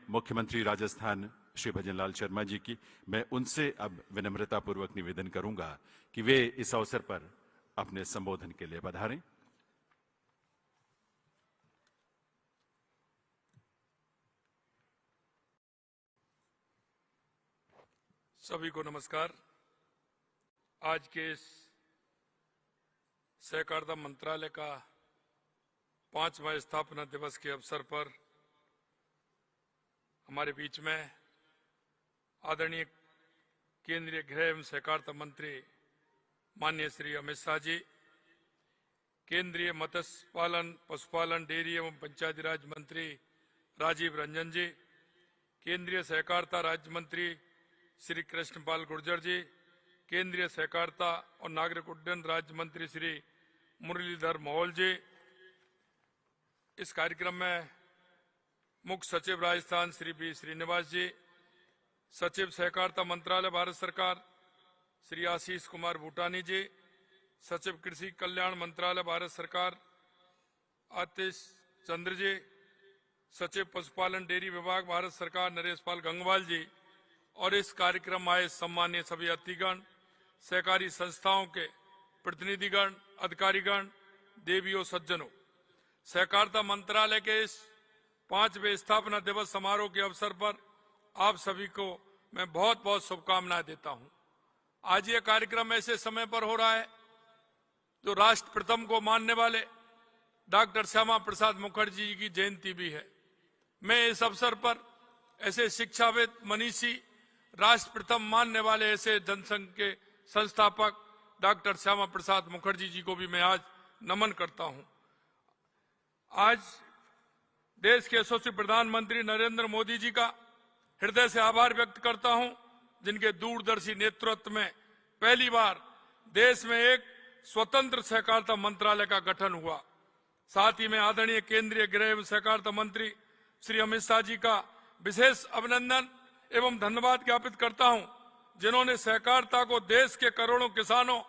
मुख्यमंत्री राजस्थान श्री भजनलाल शर्मा जी की, मैं उनसे अब विनम्रतापूर्वक निवेदन करूंगा कि वे इस अवसर पर अपने संबोधन के लिए पधारें। सभी को नमस्कार। आज के इस सहकारिता मंत्रालय का 5वां स्थापना दिवस के अवसर पर हमारे बीच में आदरणीय केंद्रीय गृह एवं सहकारिता मंत्री माननीय श्री अमित शाह जी, केंद्रीय मत्स्य पालन, पशुपालन, डेयरी एवं पंचायती राज मंत्री राजीव रंजन जी, केंद्रीय सहकारिता राज्य मंत्री श्री कृष्णपाल गुर्जर जी, केंद्रीय सहकारिता और नागरिक उड्डयन राज्य मंत्री श्री मुरलीधर मोहोल जी, इस कार्यक्रम में मुख्य सचिव राजस्थान श्री बी श्रीनिवास जी, सचिव सहकारिता मंत्रालय भारत सरकार श्री आशीष कुमार भूटानी जी, सचिव कृषि कल्याण मंत्रालय भारत सरकार आतिश चंद्र जी, सचिव पशुपालन डेयरी विभाग भारत सरकार नरेश पाल गंगवाल जी और इस कार्यक्रम में आए सम्मानीय सभी अतिथिगण, सहकारी संस्थाओं के प्रतिनिधिगण, अधिकारीगण, देवियों, सज्जनों, सहकारिता मंत्रालय के इस 5वें स्थापना दिवस समारोह के अवसर पर आप सभी को मैं बहुत बहुत शुभकामनाएं देता हूं। आज ये कार्यक्रम ऐसे समय पर हो रहा है जो राष्ट्र प्रथम को मानने वाले डॉक्टर श्यामा प्रसाद मुखर्जी जी की जयंती भी है। मैं इस अवसर पर ऐसे शिक्षाविद, मनीषी, राष्ट्र प्रथम मानने वाले ऐसे जनसंघ के संस्थापक डॉक्टर श्यामा प्रसाद मुखर्जी जी को भी मैं आज नमन करता हूं। आज देश के यशस्वी प्रधानमंत्री नरेंद्र मोदी जी का हृदय से आभार व्यक्त करता हूं, जिनके दूरदर्शी नेतृत्व में पहली बार देश में एक स्वतंत्र सहकारिता मंत्रालय का गठन हुआ। साथ ही मैं आदरणीय केंद्रीय गृह एवं सहकारिता मंत्री श्री अमित शाह जी का विशेष अभिनंदन एवं धन्यवाद ज्ञापित करता हूं, जिन्होंने सहकारिता को देश के करोड़ों किसानों,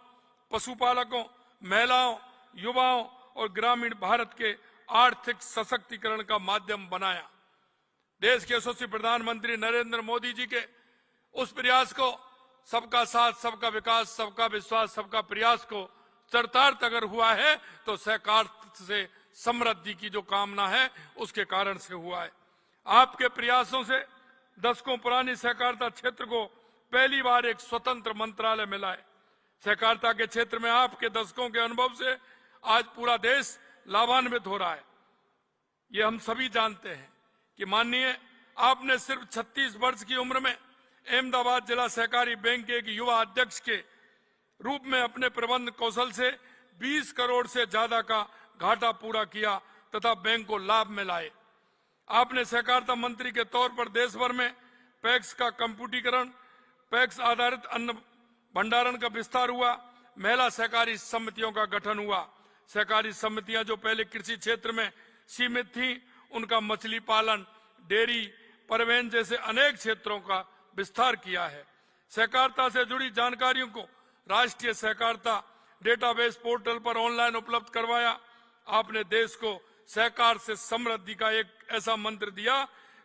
पशुपालकों, महिलाओं, युवाओं और ग्रामीण भारत के आर्थिक सशक्तिकरण का माध्यम बनाया। देश के यशस्वी प्रधानमंत्री नरेंद्र मोदी जी के उस प्रयास को, सबका साथ, सबका विकास, सबका विश्वास, सबका प्रयास को चरितार्थ अगर हुआ है तो सहकारिता से समृद्धि की जो कामना है उसके कारण से हुआ है। आपके प्रयासों से दशकों पुरानी सहकारिता क्षेत्र को पहली बार एक स्वतंत्र मंत्रालय मिला है। सहकारिता के क्षेत्र में आपके दशकों के अनुभव से आज पूरा देश लाभान्वित हो रहा है। ये हम सभी जानते हैं कि माननीय आपने सिर्फ 36 वर्ष की उम्र में अहमदाबाद जिला सहकारी बैंक के एक युवा अध्यक्ष के रूप में अपने प्रबंध कौशल से 20 करोड़ से ज्यादा का घाटा पूरा किया तथा बैंक को लाभ में लाए। आपने सहकारिता मंत्री के तौर पर देश भर में पैक्स का कंप्यूटरीकरण, पैक्स आधारित अन्न भंडारण का विस्तार हुआ, महिला सहकारी समितियों का गठन हुआ। सहकारी समितियां जो पहले कृषि क्षेत्र में सीमित थीं, उनका मछली पालन, डेयरी, परिवहन जैसे अनेक क्षेत्रों का विस्तार किया है। सहकारिता से जुड़ी जानकारियों को राष्ट्रीय सहकारिता डेटाबेस पोर्टल पर ऑनलाइन उपलब्ध करवाया। आपने देश को सहकार से समृद्धि का एक ऐसा मंत्र दिया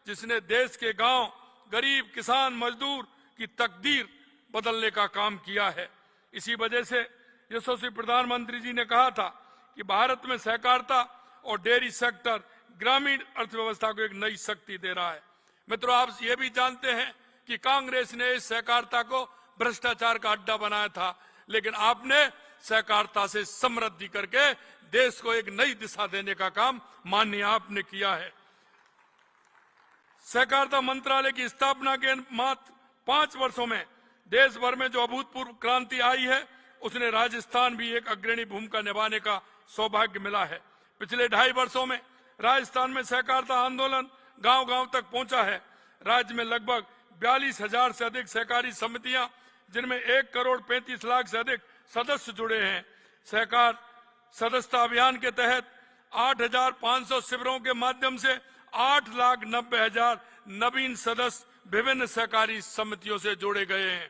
जिसने देश के गांव, गरीब, किसान, मजदूर की तकदीर बदलने का काम किया है। इसी वजह से यशस्वी प्रधानमंत्री जी ने कहा था कि भारत में सहकारिता और डेयरी सेक्टर ग्रामीण अर्थव्यवस्था को एक नई शक्ति दे रहा है। मित्रों, आप ये भी जानते हैं कि कांग्रेस ने इस सहकारिता को भ्रष्टाचार का अड्डा बनाया था, लेकिन आपने सहकारिता से समृद्धि करके देश को एक नई दिशा देने का काम माननीय आपने किया है। सहकारिता मंत्रालय की स्थापना के मात्र 5 वर्षों में देश भर में जो अभूतपूर्व क्रांति आई है, उसने राजस्थान भी एक अग्रणी भूमिका निभाने का सौभाग्य मिला है। पिछले 2.5 वर्षों में राजस्थान में सहकारिता आंदोलन गांव-गांव तक पहुंचा है। राज्य में लगभग 42,000 से अधिक सहकारी समितियां, जिनमें 1,35,00,000 से अधिक सदस्य जुड़े हैं। सहकार सदस्यता अभियान के तहत 8,500 शिविरों के माध्यम से 8,90,000 नवीन सदस्य विभिन्न सहकारी समितियों से जोड़े गए हैं।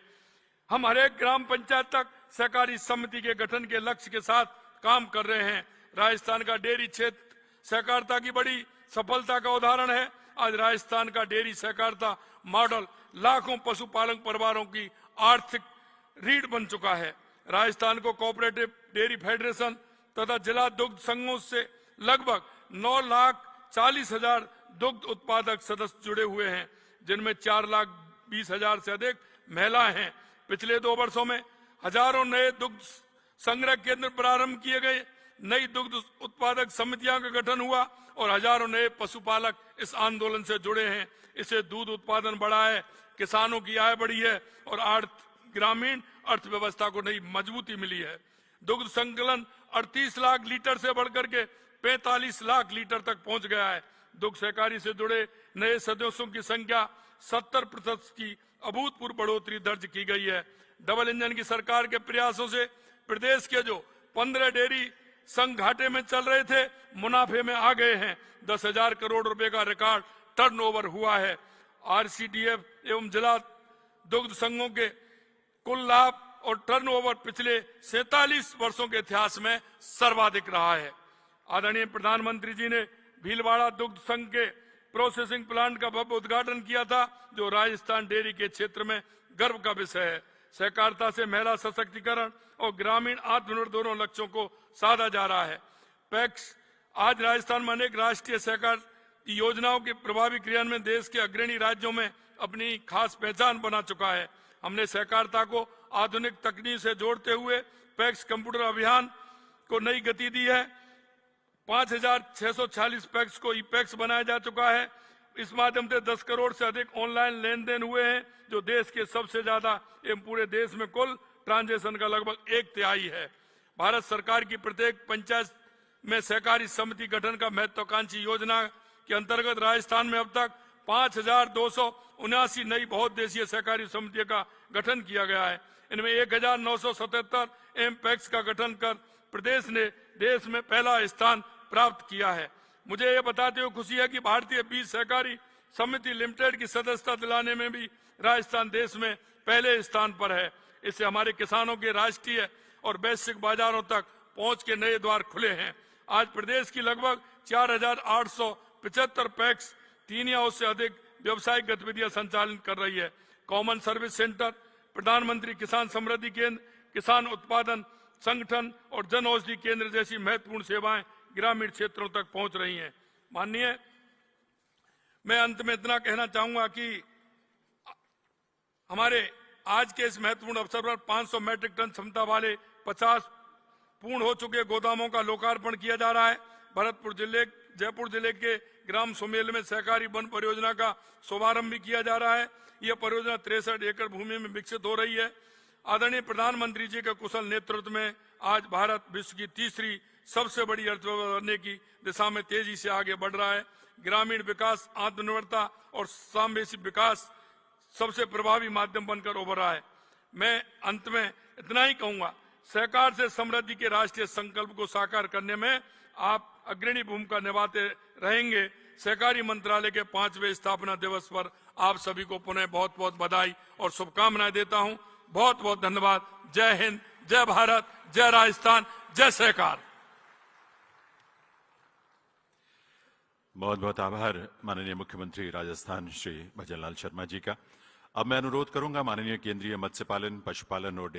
हम हर एक ग्राम पंचायत तक सहकारी समिति के गठन के लक्ष्य के साथ काम कर रहे हैं। राजस्थान का डेयरी क्षेत्र सहकारिता की बड़ी सफलता का उदाहरण है। आज राजस्थान का डेयरी सहकारिता मॉडल लाखों पशुपालक परिवारों की आर्थिक रीढ़ बन चुका है। राजस्थान को कोऑपरेटिव डेयरी फेडरेशन तथा जिला दुग्ध संघों से लगभग 9,40,000 दुग्ध उत्पादक सदस्य जुड़े हुए हैं, जिनमें 4,20,000 से अधिक महिलाएं हैं। पिछले 2 वर्षों में हजारों नए दुग्ध संग्रह केंद्र प्रारंभ किए गए, नई दुग्ध उत्पादक समितियों का गठन हुआ और हजारों नए पशुपालक इस आंदोलन से जुड़े हैं। इससे दूध उत्पादन बढ़ा है, किसानों की आय बढ़ी है और ग्रामीण अर्थव्यवस्था को नई मजबूती मिली है। दुग्ध संकलन 38 लाख लीटर से बढ़कर के 45 लाख लीटर तक पहुंच गया है। दुग्ध सहकारी से जुड़े नए सदस्यों की संख्या 70% की अभूतपूर्व बढ़ोतरी दर्ज की गई है। डबल इंजन की सरकार के प्रयासों से प्रदेश के जो 15 डेयरी संघ घाटे में चल रहे थे, मुनाफे में आ गए हैं। 10,000 करोड़ रुपए का रिकॉर्ड टर्नओवर हुआ है। आरसीडीएफ एवं जिला दुग्ध संघों के कुल लाभ और टर्नओवर पिछले 47 वर्षों के इतिहास में सर्वाधिक रहा है। आदरणीय प्रधानमंत्री जी ने भीलवाड़ा दुग्ध संघ के प्रोसेसिंग प्लांट का भव्य उद्घाटन किया था, जो राजस्थान डेयरी के क्षेत्र में गर्व का विषय है। सहकारिता से महिला सशक्तिकरण और ग्रामीण आत्मनिर्भर दोनों लक्ष्यों को साधा जा रहा है। पैक्स आज राजस्थान में अनेक राष्ट्रीय सहकार योजनाओं के प्रभावी क्रियान्वयन में देश के अग्रणी राज्यों में अपनी खास पहचान बना चुका है। हमने सहकारिता को आधुनिक तकनीक से जोड़ते हुए पैक्स कंप्यूटर अभियान को नई गति दी है। 5,646 पैक्स को ई पैक्स बनाया जा चुका है। इस माध्यम से 10 करोड़ से अधिक ऑनलाइन लेन देन हुए हैं, जो देश के सबसे ज्यादा एवं पूरे देश में कुल ट्रांजैक्शन का लगभग 1/3 है। भारत सरकार की प्रत्येक पंचायत में सहकारी समिति गठन का महत्वाकांक्षी योजना के अंतर्गत राजस्थान में अब तक 5,279 नई बहुउद्देशीय सहकारी समितियों का गठन किया गया है। इनमें 1,977 एम पैक्स का गठन कर प्रदेश ने देश में पहला स्थान प्राप्त किया है। मुझे यह बताते हुए खुशी है कि भारतीय बीज सहकारी समिति लिमिटेड की सदस्यता दिलाने में भी राजस्थान देश में पहले स्थान पर है। इससे हमारे किसानों के राष्ट्रीय और वैश्विक बाजारों तक पहुंच के नए द्वार खुले हैं। आज प्रदेश की लगभग 4,875 पैक्स 3 या उससे अधिक व्यवसायिक गतिविधियां संचालित कर रही है। कॉमन सर्विस सेंटर, प्रधानमंत्री किसान समृद्धि केंद्र, किसान उत्पादन संगठन और जन औषधि केंद्र जैसी महत्वपूर्ण सेवाएं ग्रामीण क्षेत्रों तक पहुंच रही हैं। माननीय, मैं अंत में इतना कहना चाहूंगा कि हमारे आज के इस महत्वपूर्ण अवसर पर 500 मैट्रिक टन क्षमता वाले 50 पूर्ण हो चुके गोदामों का लोकार्पण किया जा रहा है। जयपुर जिले के ग्राम सुमेल में सहकारी वन परियोजना का शुभारंभ भी किया जा रहा है। यह परियोजना 63 एकड़ भूमि में विकसित हो रही है। आदरणीय प्रधानमंत्री जी के कुशल नेतृत्व में आज भारत विश्व की तीसरी सबसे बड़ी अर्थव्यवस्था बनने की दिशा में तेजी से आगे बढ़ रहा है। ग्रामीण विकास, आत्मनिर्भरता और सामवेशी विकास सबसे प्रभावी माध्यम बनकर उभर रहा है। मैं अंत में इतना ही कहूंगा, सहकार से समृद्धि के राष्ट्रीय संकल्प को साकार करने में आप अग्रणी भूमिका निभाते रहेंगे। सहकारी मंत्रालय के 5वें स्थापना दिवस पर आप सभी को पुनः बहुत बहुत बधाई और शुभकामनाएं देता हूं। बहुत बहुत धन्यवाद। जय हिंद, जय भारत, जय राजस्थान, जय सहकार। बहुत बहुत आभार माननीय मुख्यमंत्री राजस्थान श्री भजनलाल शर्मा जी का। अब मैं अनुरोध करूंगा माननीय केंद्रीय मत्स्य पालन, पशुपालन और